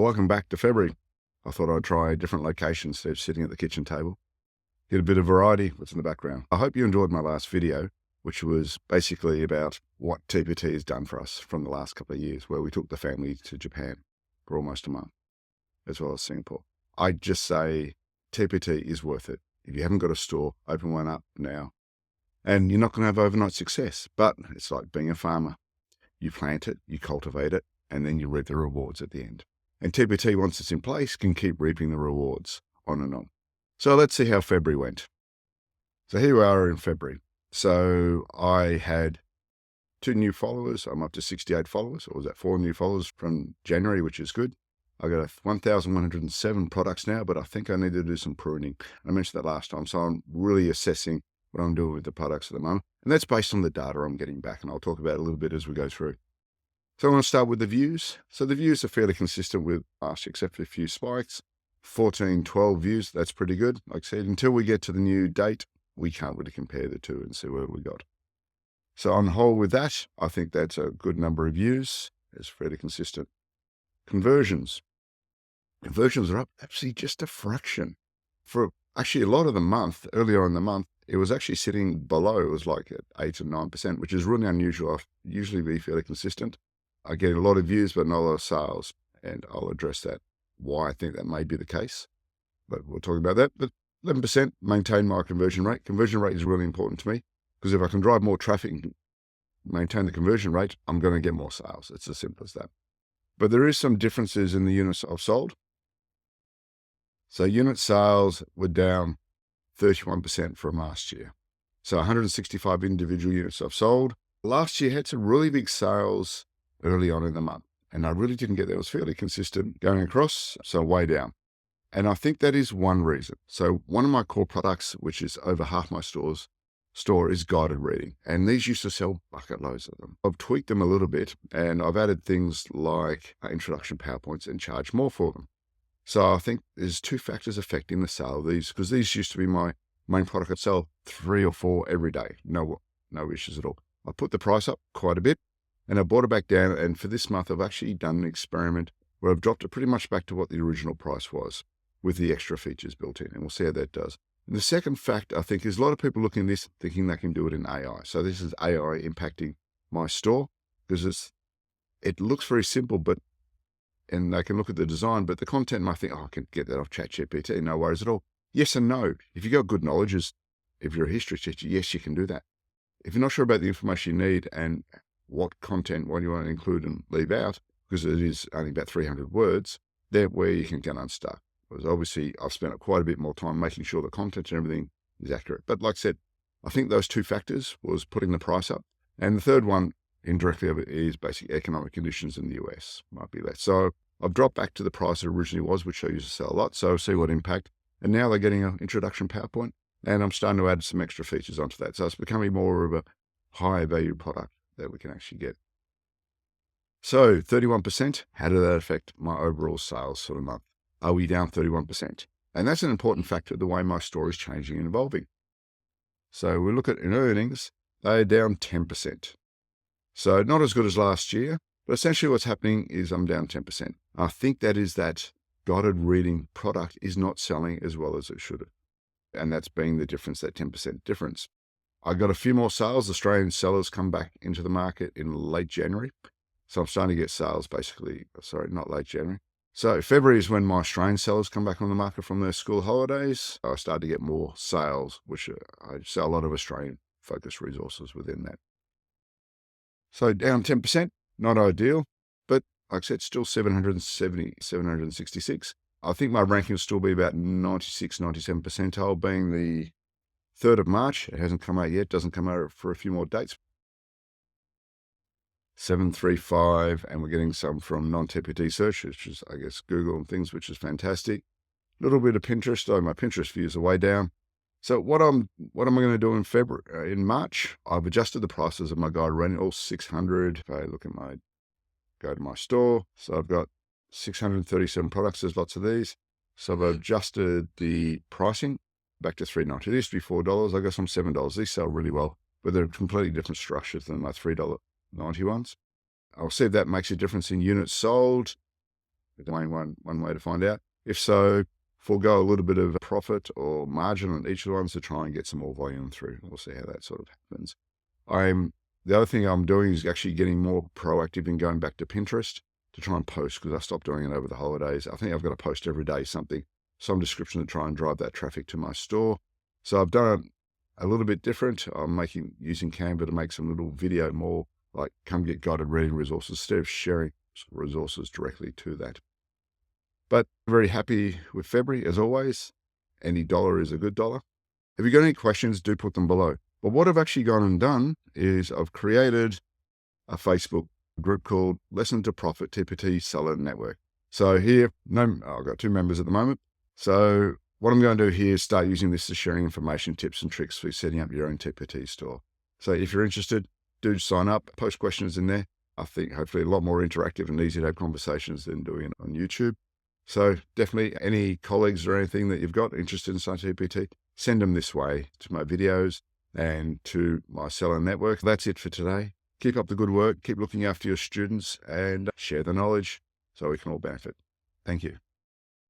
Welcome back to February. I thought I'd try a different location instead of sitting at the kitchen table. Get a bit of variety, what's in the background. I hope you enjoyed my last video, which was basically about what TPT has done for us from the last couple of years, where we took the family to Japan for almost a month, as well as Singapore. I'd just say TPT is worth it. If you haven't got a store, open one up now. And you're not going to have overnight success, but it's like being a farmer. You plant it, you cultivate it, and then you reap the rewards at the end. And TPT, once it's in place, can keep reaping the rewards on and on. So let's see how February went. So here we are in February. So I had 2 new followers. I'm up to 68 followers, or was that 4 new followers from January, which is good. I got 1,107 products now, but I think I need to do some pruning. I mentioned that last time. So I'm really assessing what I'm doing with the products at the moment. And that's based on the data I'm getting back. And I'll talk about it a little bit as we go through. So I want to start with the views. So the views are fairly consistent with last year, except for a few spikes. 14, 12 views, that's pretty good. Like I said, until we get to the new date, we can't really compare the two and see where we got. So on the whole with that, I think that's a good number of views. It's fairly consistent. Conversions. Conversions are up actually just a fraction. For actually a lot of the month, earlier in the month, it was actually sitting below. It was like at 8 or 9%, which is really unusual. I usually be fairly consistent. I get a lot of views, but not a lot of sales, and I'll address that, why I think that may be the case, but we'll talk about that. But 11% maintain my conversion rate. Conversion rate is really important to me, because if I can drive more traffic and maintain the conversion rate, I'm going to get more sales. It's as simple as that. But there is some differences in the units I've sold. So unit sales were down 31% from last year. So 165 individual units I've sold. Last year had some really big sales early on in the month, and I really didn't get that. It was fairly consistent going across, so way down. And I think that is one reason. So one of my core products, which is over half my store, is guided reading. And these used to sell bucket loads of them. I've tweaked them a little bit, and I've added things like introduction PowerPoints and charged more for them. So I think there's 2 factors affecting the sale of these, because these used to be my main product. I'd sell 3 or 4 every day. No issues at all. I put the price up quite a bit, and I brought it back down. And for this month, I've actually done an experiment where I've dropped it pretty much back to what the original price was with the extra features built in. And we'll see how that does. And the second fact, I think, is a lot of people looking at this thinking they can do it in AI. So this is AI impacting my store, because it looks very simple, and they can look at the design, but the content might think, oh, I can get that off ChatGPT. No worries at all. Yes and no. If you've got good knowledge, if you're a history teacher, yes, you can do that. If you're not sure about the information you need and what you want to include and leave out, because it is only about 300 words, they're where you can get unstuck. Because obviously I've spent quite a bit more time making sure the content and everything is accurate. But like I said, I think those 2 factors was putting the price up. And the third one, indirectly of it, is basic economic conditions in the US. Might be less. So I've dropped back to the price it originally was, which I used to sell a lot. So see what impact. And now they're getting an introduction PowerPoint, and I'm starting to add some extra features onto that. So it's becoming more of a higher value product that we can actually get. So 31%, how did that affect my overall sales for the month? Are we down 31%? And that's an important factor, the way my store is changing and evolving. So we look at in earnings, they're down 10%. So not as good as last year, but essentially what's happening is I'm down 10%. I think that is that guided reading product is not selling as well as it should have. And that's being the difference, that 10% difference. I got a few more sales. Australian sellers come back into the market in late January. So I'm starting to get sales not late January. So February is when my Australian sellers come back on the market from their school holidays. I started to get more sales, which I sell a lot of Australian focused resources within that. So down 10%, not ideal, but like I said, still 770, 766. I think my ranking will still be about 96, 97 percentile, being the 3rd of March. It hasn't come out yet. Doesn't come out for a few more dates. 735, and we're getting some from non-TPT search, which is, I guess, Google and things, which is fantastic. A little bit of Pinterest, though my Pinterest views are way down. So what am I going to do in February? In March, I've adjusted the prices of my guide reading, all 600. If I go to my store, so I've got 637 products. There's lots of these. So I've adjusted the pricing back to $3.90. It used to be $4. I got some $7. These sell really well, but they're completely different structures than my $3.90 ones. I'll see if that makes a difference in units sold. the main one way to find out. If so, forego a little bit of profit or margin on each of the ones to try and get some more volume through. We'll see how that sort of happens. The other thing I'm doing is actually getting more proactive in going back to Pinterest to try and post, because I stopped doing it over the holidays. I think I've got to post every day something, some description to try and drive that traffic to my store. So I've done it a little bit different. I'm using Canva to make some little video more like come get guided reading resources instead of sharing resources directly to that. But very happy with February as always. Any dollar is a good dollar. If you've got any questions, do put them below. But what I've actually gone and done is I've created a Facebook group called Lesson to Profit TPT Seller Network. So here, I've got 2 members at the moment. So what I'm going to do here is start using this as sharing information, tips and tricks for setting up your own TPT store. So if you're interested, do sign up, post questions in there. I think hopefully a lot more interactive and easy to have conversations than doing it on YouTube. So definitely any colleagues or anything that you've got interested in starting TPT, send them this way to my videos and to my seller network. That's it for today. Keep up the good work, keep looking after your students and share the knowledge so we can all benefit. Thank you.